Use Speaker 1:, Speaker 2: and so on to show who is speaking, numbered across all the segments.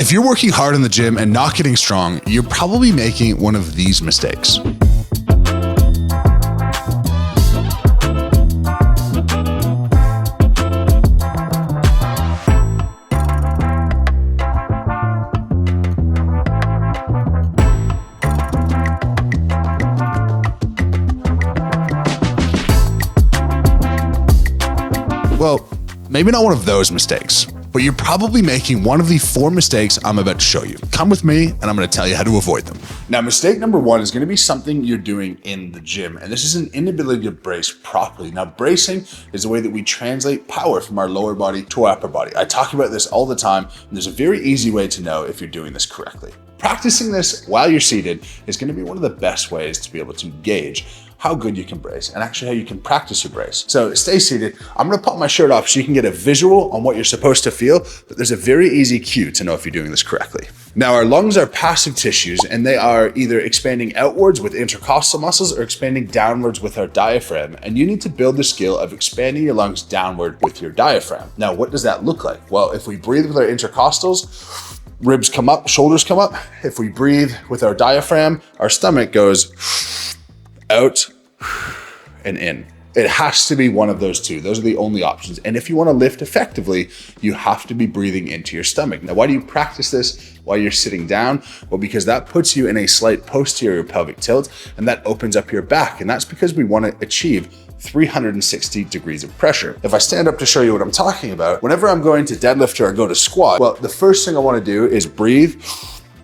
Speaker 1: If you're working hard in the gym and not getting strong, you're probably making one of these mistakes. Well, maybe not one of those mistakes, but you're probably making one of the 4 mistakes I'm about to show you. Come with me and I'm gonna tell you how to avoid them. Now, mistake number 1 is gonna be something you're doing in the gym, and this is an inability to brace properly. Now, bracing is the way that we translate power from our lower body to our upper body. I talk about this all the time, and there's a very easy way to know if you're doing this correctly. Practicing this while you're seated is gonna be one of the best ways to be able to gauge how good you can brace and actually how you can practice your brace. So stay seated. I'm gonna pop my shirt off so you can get a visual on what you're supposed to feel, but there's a very easy cue to know if you're doing this correctly. Now, our lungs are passive tissues, and they are either expanding outwards with intercostal muscles or expanding downwards with our diaphragm. And you need to build the skill of expanding your lungs downward with your diaphragm. Now, what does that look like? Well, if we breathe with our intercostals, ribs come up, shoulders come up. If we breathe with our diaphragm, our stomach goes out and in. It has to be one of those two. Those are the only options. And if you want to lift effectively, you have to be breathing into your stomach. Now, why do you practice this while you're sitting down? Well, because that puts you in a slight posterior pelvic tilt, and that opens up your back. And that's because we want to achieve 360 degrees of pressure. If I stand up to show you what I'm talking about, whenever I'm going to deadlift or go to squat, well, the first thing I want to do is breathe,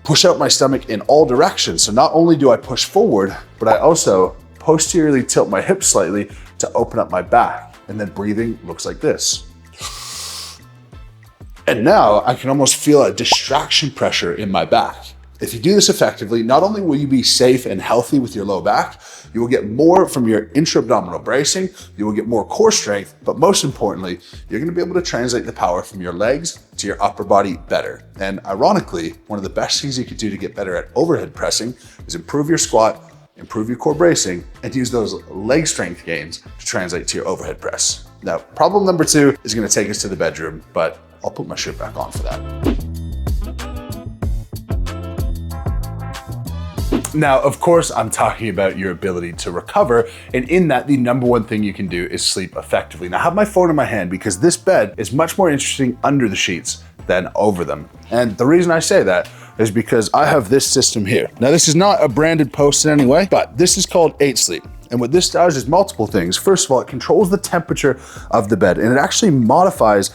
Speaker 1: push out my stomach in all directions. So not only do I push forward, but I also posteriorly tilt my hips slightly to open up my back. And then breathing looks like this. And now I can almost feel a distraction pressure in my back. If you do this effectively, not only will you be safe and healthy with your low back, you will get more from your intra-abdominal bracing, you will get more core strength, but most importantly, you're gonna be able to translate the power from your legs to your upper body better. And ironically, one of the best things you could do to get better at overhead pressing is improve your squat, improve your core bracing, and use those leg strength gains to translate to your overhead press. Now, problem number 2 is gonna take us to the bedroom, but I'll put my shirt back on for that. Now, of course, I'm talking about your ability to recover, and in that, the number 1 thing you can do is sleep effectively. Now, I have my phone in my hand because this bed is much more interesting under the sheets than over them. And the reason I say that is because I have this system here. Now, this is not a branded post in any way, but this is called 8 Sleep. And what this does is multiple things. First of all, it controls the temperature of the bed, and it actually modifies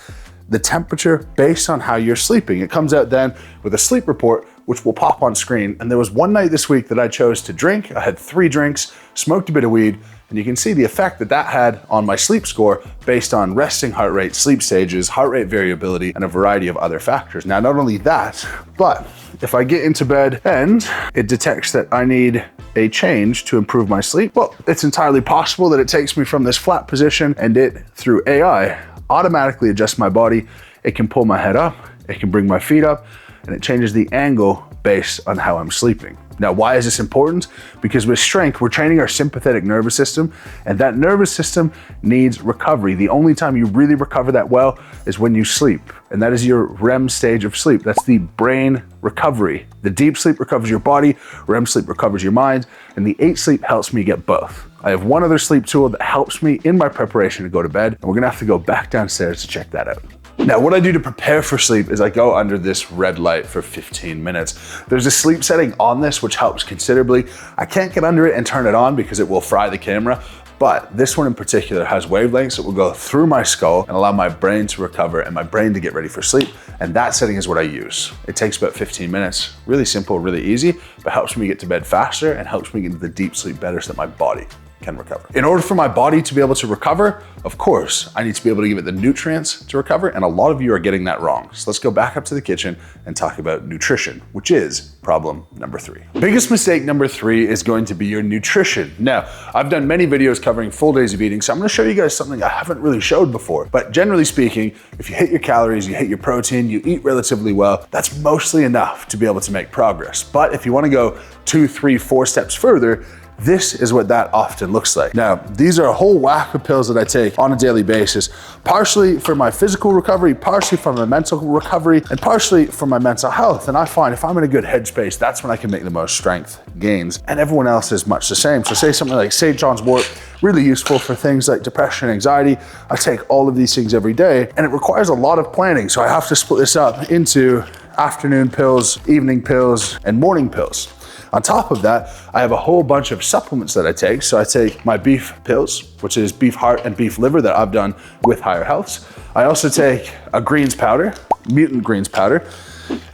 Speaker 1: the temperature based on how you're sleeping. It comes out then with a sleep report, which will pop on screen. And there was one night this week that I chose to drink. I had 3 drinks, smoked a bit of weed, and you can see the effect that that had on my sleep score based on resting heart rate, sleep stages, heart rate variability, and a variety of other factors. Now, not only that, but if I get into bed and it detects that I need a change to improve my sleep, well, it's entirely possible that it takes me from this flat position and it, through AI, automatically adjusts my body. It can pull my head up, it can bring my feet up, and it changes the angle based on how I'm sleeping. Now, why is this important? Because with strength, we're training our sympathetic nervous system, and that nervous system needs recovery. The only time you really recover that well is when you sleep, and that is your REM stage of sleep. That's the brain recovery. The deep sleep recovers your body, REM sleep recovers your mind, and the 8 Sleep helps me get both. I have one other sleep tool that helps me in my preparation to go to bed, and we're gonna have to go back downstairs to check that out. Now, what I do to prepare for sleep is I go under this red light for 15 minutes. There's a sleep setting on this which helps considerably. I can't get under it and turn it on because it will fry the camera, but this one in particular has wavelengths that will go through my skull and allow my brain to recover and my brain to get ready for sleep. And that setting is what I use. It takes about 15 minutes. Really simple, really easy, but helps me get to bed faster and helps me get into the deep sleep better so that my body can recover. In order for my body to be able to recover, of course, I need to be able to give it the nutrients to recover, and a lot of you are getting that wrong. So let's go back up to the kitchen and talk about nutrition, which is problem number 3. Biggest mistake number 3 is going to be your nutrition. Now, I've done many videos covering full days of eating, so I'm gonna show you guys something I haven't really showed before. But generally speaking, if you hit your calories, you hit your protein, you eat relatively well, that's mostly enough to be able to make progress. But if you wanna go 2, 3, 4 steps further, This is what that often looks like. Now, these are a whole whack of pills that I take on a daily basis, partially for my physical recovery, partially for my mental recovery, and partially for my mental health. And I find if I'm in a good headspace, that's when I can make the most strength gains. And everyone else is much the same. So say something like St. John's wort, really useful for things like depression and anxiety. I take all of these things every day, and it requires a lot of planning. So I have to split this up into afternoon pills, evening pills, and morning pills. On top of that, I have a whole bunch of supplements that I take. So I take my beef pills, which is beef heart and beef liver that I've done with Higher Healths. I also take a greens powder, mutant greens powder.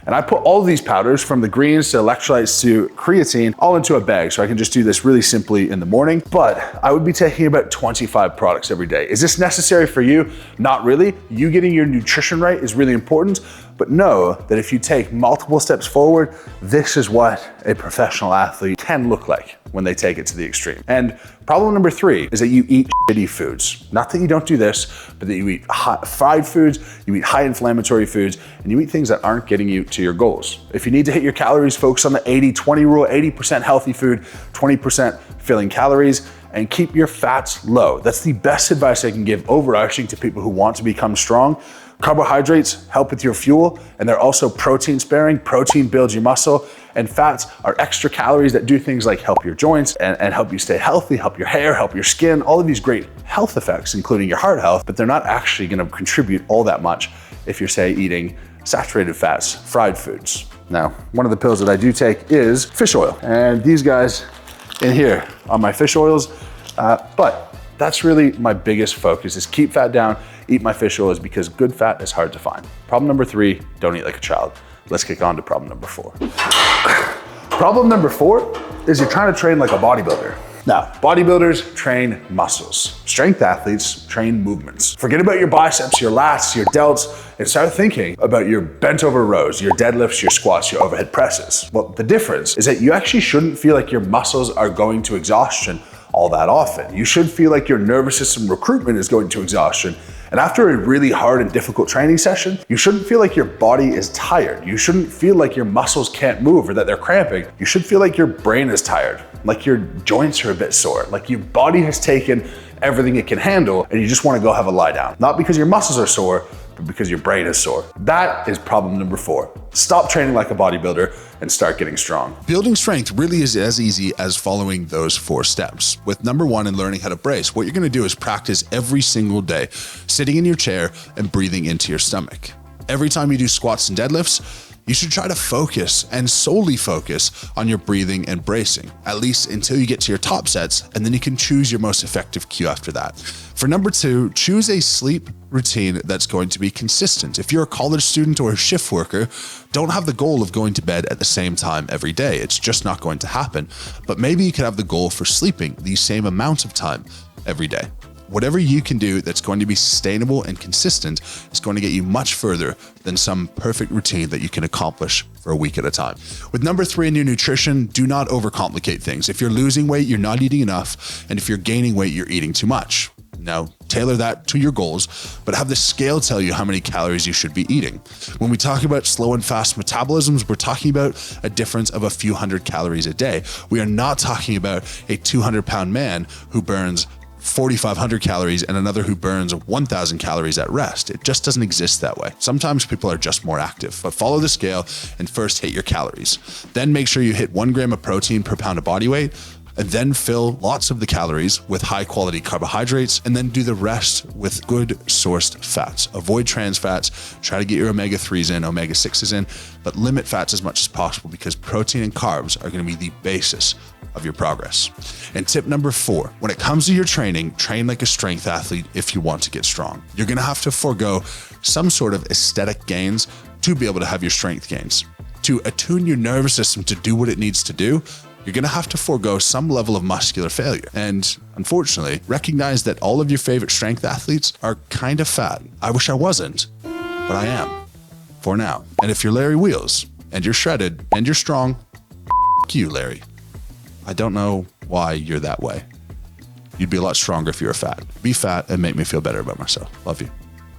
Speaker 1: And I put all of these powders, from the greens to electrolytes to creatine, all into a bag. So I can just do this really simply in the morning, but I would be taking about 25 products every day. Is this necessary for you? Not really. You getting your nutrition right is really important, but know that if you take multiple steps forward, this is what a professional athlete can look like when they take it to the extreme. And problem number 3 is that you eat shitty foods. Not that you don't do this, but that you eat hot fried foods, you eat high inflammatory foods, and you eat things that aren't getting you to your goals. If you need to hit your calories, focus on the 80-20 rule, 80% healthy food, 20% filling calories, and keep your fats low. That's the best advice I can give overarching to people who want to become strong. Carbohydrates help with your fuel, and they're also protein sparing. Protein builds your muscle, and fats are extra calories that do things like help your joints and help you stay healthy, help your hair, help your skin, all of these great health effects, including your heart health, but they're not actually gonna contribute all that much if you're, say, eating saturated fats, fried foods. Now, one of the pills that I do take is fish oil, and these guys in here are my fish oils, but that's really my biggest focus, is keep fat down, eat my fish oils, because good fat is hard to find. Problem number 3, don't eat like a child. Let's kick on to problem number 4. Problem number 4 is you're trying to train like a bodybuilder. Now, bodybuilders train muscles. Strength athletes train movements. Forget about your biceps, your lats, your delts, and start thinking about your bent over rows, your deadlifts, your squats, your overhead presses. Well, the difference is that you actually shouldn't feel like your muscles are going to exhaustion all that often. You should feel like your nervous system recruitment is going to exhaustion. And after a really hard and difficult training session, you shouldn't feel like your body is tired. You shouldn't feel like your muscles can't move or that they're cramping. You should feel like your brain is tired, like your joints are a bit sore, like your body has taken everything it can handle and you just want to go have a lie down. Not because your muscles are sore, but because your brain is sore. That is problem number 4. Stop training like a bodybuilder and start getting strong.
Speaker 2: Building strength really is as easy as following those 4 steps. With number 1 in learning how to brace, what you're gonna do is practice every single day, sitting in your chair and breathing into your stomach. Every time you do squats and deadlifts, you should try to focus and solely focus on your breathing and bracing, at least until you get to your top sets, and then you can choose your most effective cue after that. For number 2, choose a sleep routine that's going to be consistent. If you're a college student or a shift worker, don't have the goal of going to bed at the same time every day. It's just not going to happen. But maybe you could have the goal for sleeping the same amount of time every day. Whatever you can do that's going to be sustainable and consistent is going to get you much further than some perfect routine that you can accomplish for a week at a time. With number 3 in your nutrition, do not overcomplicate things. If you're losing weight, you're not eating enough. And if you're gaining weight, you're eating too much. Now, tailor that to your goals, but have the scale tell you how many calories you should be eating. When we talk about slow and fast metabolisms, we're talking about a difference of a few hundred calories a day. We are not talking about a 200-pound man who burns 4,500 calories and another who burns 1,000 calories at rest. It just doesn't exist that way. Sometimes people are just more active, but follow the scale and first hit your calories. Then make sure you hit 1 gram of protein per pound of body weight, and then fill lots of the calories with high quality carbohydrates, and then do the rest with good sourced fats. Avoid trans fats, try to get your omega-3s in, omega-6s in, but limit fats as much as possible because protein and carbs are going to be the basis of your progress. And tip number 4, when it comes to your training, train like a strength athlete if you want to get strong. You're going to have to forego some sort of aesthetic gains to be able to have your strength gains. To attune your nervous system to do what it needs to do, you're going to have to forego some level of muscular failure. And unfortunately, recognize that all of your favorite strength athletes are kind of fat. I wish I wasn't, but I am for now. And if you're Larry Wheels and you're shredded and you're strong, f*** you, Larry. I don't know why you're that way. You'd be a lot stronger if you were fat. Be fat and make me feel better about myself. Love you.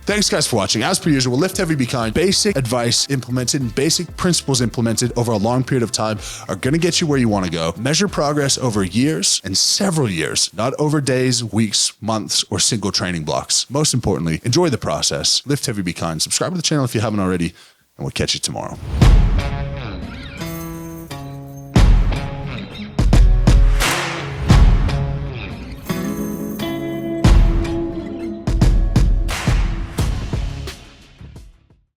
Speaker 2: Thanks guys for watching. As per usual, lift heavy, be kind. Basic advice implemented and basic principles implemented over a long period of time are going to get you where you want to go. Measure progress over years and several years, not over days, weeks, months, or single training blocks. Most importantly, enjoy the process. Lift heavy, be kind. Subscribe to the channel if you haven't already, and we'll catch you tomorrow.